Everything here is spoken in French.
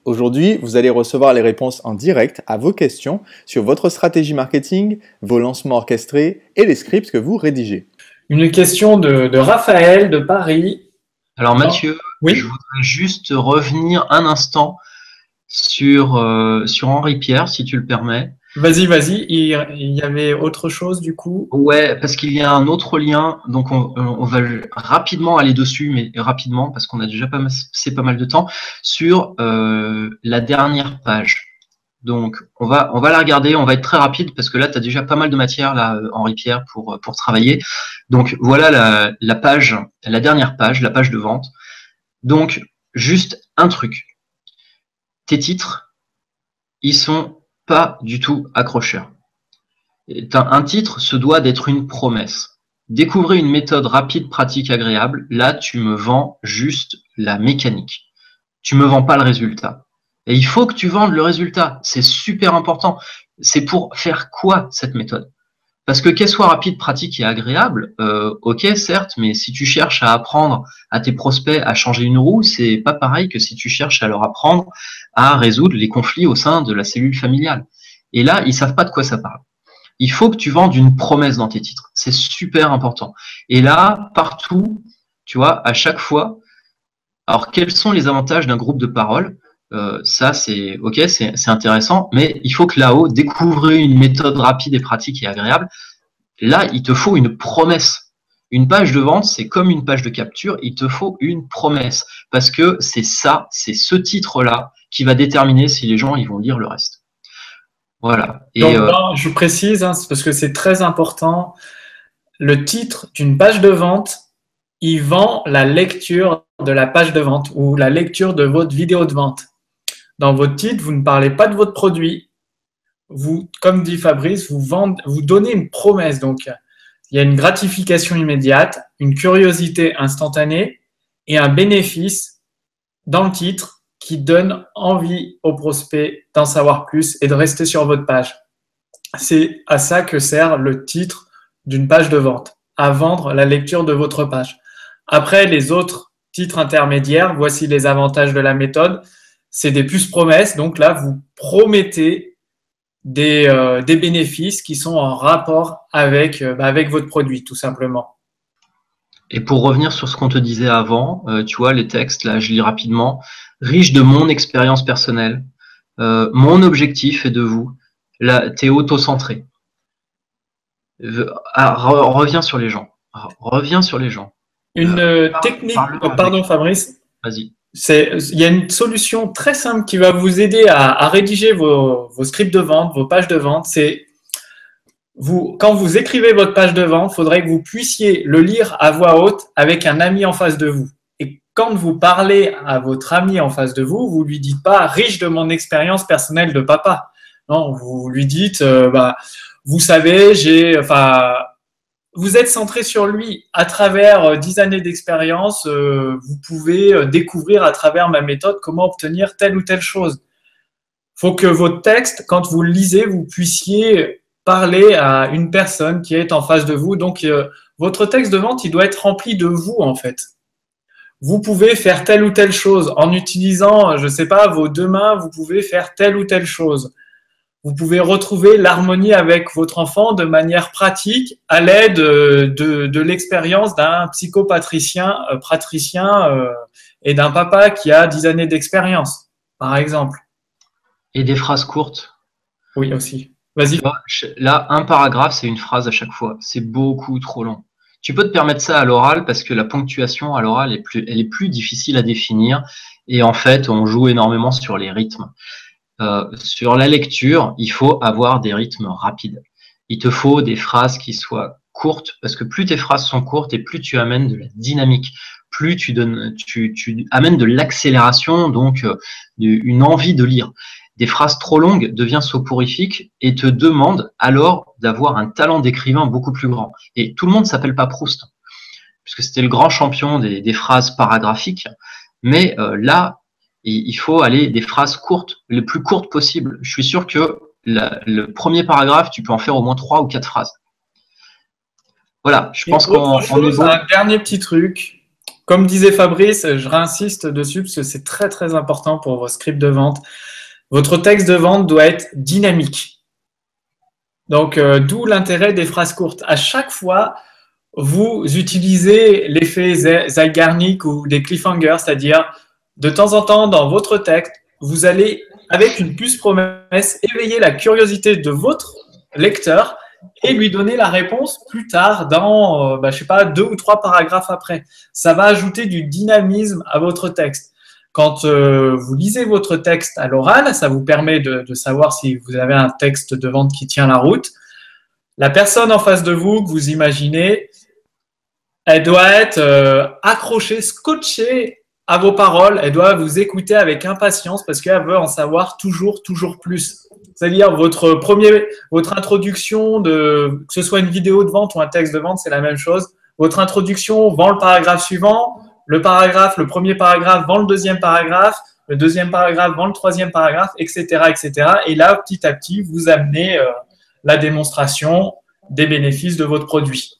Aujourd'hui, vous allez recevoir les réponses en direct à vos questions sur votre stratégie marketing, vos lancements orchestrés et les scripts que vous rédigez. Une question de Raphaël de Paris. Alors Mathieu, je Oui, voudrais juste revenir un instant sur Henri Pierre, si tu le permets. vas-y. Il y avait autre chose du coup? Ouais, parce qu'il y a un autre lien, donc on va rapidement aller dessus, mais rapidement, parce qu'on a déjà passé pas mal de temps, sur la dernière page. Donc on va la regarder, on va être très rapide, parce que là, tu as déjà pas mal de matière, là, Henri Pierre, pour travailler. Donc voilà la page, la dernière page, la page de vente. Donc, juste un truc. Tes titres, ils sont pas du tout accrocheurs. Un titre se doit d'être une promesse. Découvrez une méthode rapide, pratique, agréable. Là, tu me vends juste la mécanique. Tu me vends pas le résultat. Et il faut que tu vendes le résultat. C'est super important. C'est pour faire quoi cette méthode? Parce que qu'elle soit rapide, pratique et agréable, ok, certes, mais si tu cherches à apprendre à tes prospects à changer une roue, c'est pas pareil que si tu cherches à leur apprendre à résoudre les conflits au sein de la cellule familiale. Et là, ils savent pas de quoi ça parle. Il faut que tu vendes une promesse dans tes titres. C'est super important. Et là, partout, tu vois, à chaque fois, alors quels sont les avantages d'un groupe de parole? Ça, c'est ok, c'est intéressant, mais il faut que là-haut, découvrir une méthode rapide et pratique et agréable. Là, il te faut une promesse. Une page de vente, c'est comme une page de capture, il te faut une promesse. Parce que c'est ça, c'est ce titre-là qui va déterminer si les gens ils vont lire le reste. Voilà. Et Donc, je précise, hein, parce que c'est très important. Le titre d'une page de vente, il vend la lecture de la page de vente ou la lecture de votre vidéo de vente. Dans votre titre, vous ne parlez pas de votre produit. Vous, comme dit Fabrice, vous donnez une promesse. Donc, il y a une gratification immédiate, une curiosité instantanée et un bénéfice dans le titre qui donne envie aux prospects d'en savoir plus et de rester sur votre page. C'est à ça que sert le titre d'une page de vente, à vendre la lecture de votre page. Après, les autres titres intermédiaires, voici les avantages de la méthode. C'est des puces promesses. Donc là, vous promettez des bénéfices qui sont en rapport avec votre produit, tout simplement. Et pour revenir sur ce qu'on te disait avant, tu vois, les textes, là, je lis rapidement, riche de mon expérience personnelle, mon objectif est de vous. Là, t'es auto-centré. Reviens sur les gens. Reviens sur les gens. Une technique, pardon Fabrice, vas-y. Il y a une solution très simple qui va vous aider à rédiger vos scripts de vente, vos pages de vente. C'est quand vous écrivez votre page de vente, il faudrait que vous puissiez le lire à voix haute avec un ami en face de vous. Et quand vous parlez à votre ami en face de vous, vous lui dites pas riche de mon expérience personnelle de papa. Non, vous lui dites, vous savez, vous êtes centré sur lui à travers 10 années d'expérience. Vous pouvez découvrir à travers ma méthode comment obtenir telle ou telle chose. Il faut que votre texte, quand vous le lisez, vous puissiez parler à une personne qui est en face de vous. Donc, votre texte de vente, il doit être rempli de vous, en fait. Vous pouvez faire telle ou telle chose. En utilisant, je ne sais pas, vos deux mains, vous pouvez faire telle ou telle chose. Vous pouvez retrouver l'harmonie avec votre enfant de manière pratique à l'aide de l'expérience d'un psychopatricien et d'un papa qui a 10 années d'expérience, par exemple. Et des phrases courtes. Oui, aussi. Vas-y. Là, un paragraphe, c'est une phrase à chaque fois. C'est beaucoup trop long. Tu peux te permettre ça à l'oral parce que la ponctuation à l'oral elle est plus difficile à définir. Et en fait, on joue énormément sur les rythmes. Sur la lecture, il faut avoir des rythmes rapides. Il te faut des phrases qui soient courtes parce que plus tes phrases sont courtes et plus tu amènes de la dynamique, plus tu amènes de l'accélération, donc une envie de lire. Des phrases trop longues deviennent soporifiques et te demandent alors d'avoir un talent d'écrivain beaucoup plus grand. Et tout le monde s'appelle pas Proust, puisque c'était le grand champion des phrases paragraphiques. Mais là, il faut aller des phrases courtes, les plus courtes possibles. Je suis sûr que le premier paragraphe, tu peux en faire au moins 3 ou 4 phrases. Voilà, je pense qu'on est bon. Un dernier petit truc. comme disait Fabrice, je réinsiste dessus parce que c'est très très important pour vos scripts de vente. Votre texte de vente doit être dynamique. Donc, d'où l'intérêt des phrases courtes. À chaque fois, vous utilisez l'effet Zeigarnik ou des cliffhangers, c'est-à-dire de temps en temps dans votre texte, vous allez, avec une puce promesse, éveiller la curiosité de votre lecteur et lui donner la réponse plus tard dans, je sais pas, 2 ou 3 paragraphes après. Ça va ajouter du dynamisme à votre texte. Quand vous lisez votre texte à l'oral, ça vous permet de savoir si vous avez un texte de vente qui tient la route. La personne en face de vous que vous imaginez, elle doit être accrochée, scotchée à vos paroles. Elle doit vous écouter avec impatience parce qu'elle veut en savoir toujours plus. C'est-à-dire votre introduction, que ce soit une vidéo de vente ou un texte de vente, c'est la même chose. Votre introduction vend le paragraphe suivant, le premier paragraphe vend le deuxième paragraphe, le deuxième paragraphe vend le troisième paragraphe, etc., etc. Et là, petit à petit, vous amenez la démonstration des bénéfices de votre produit.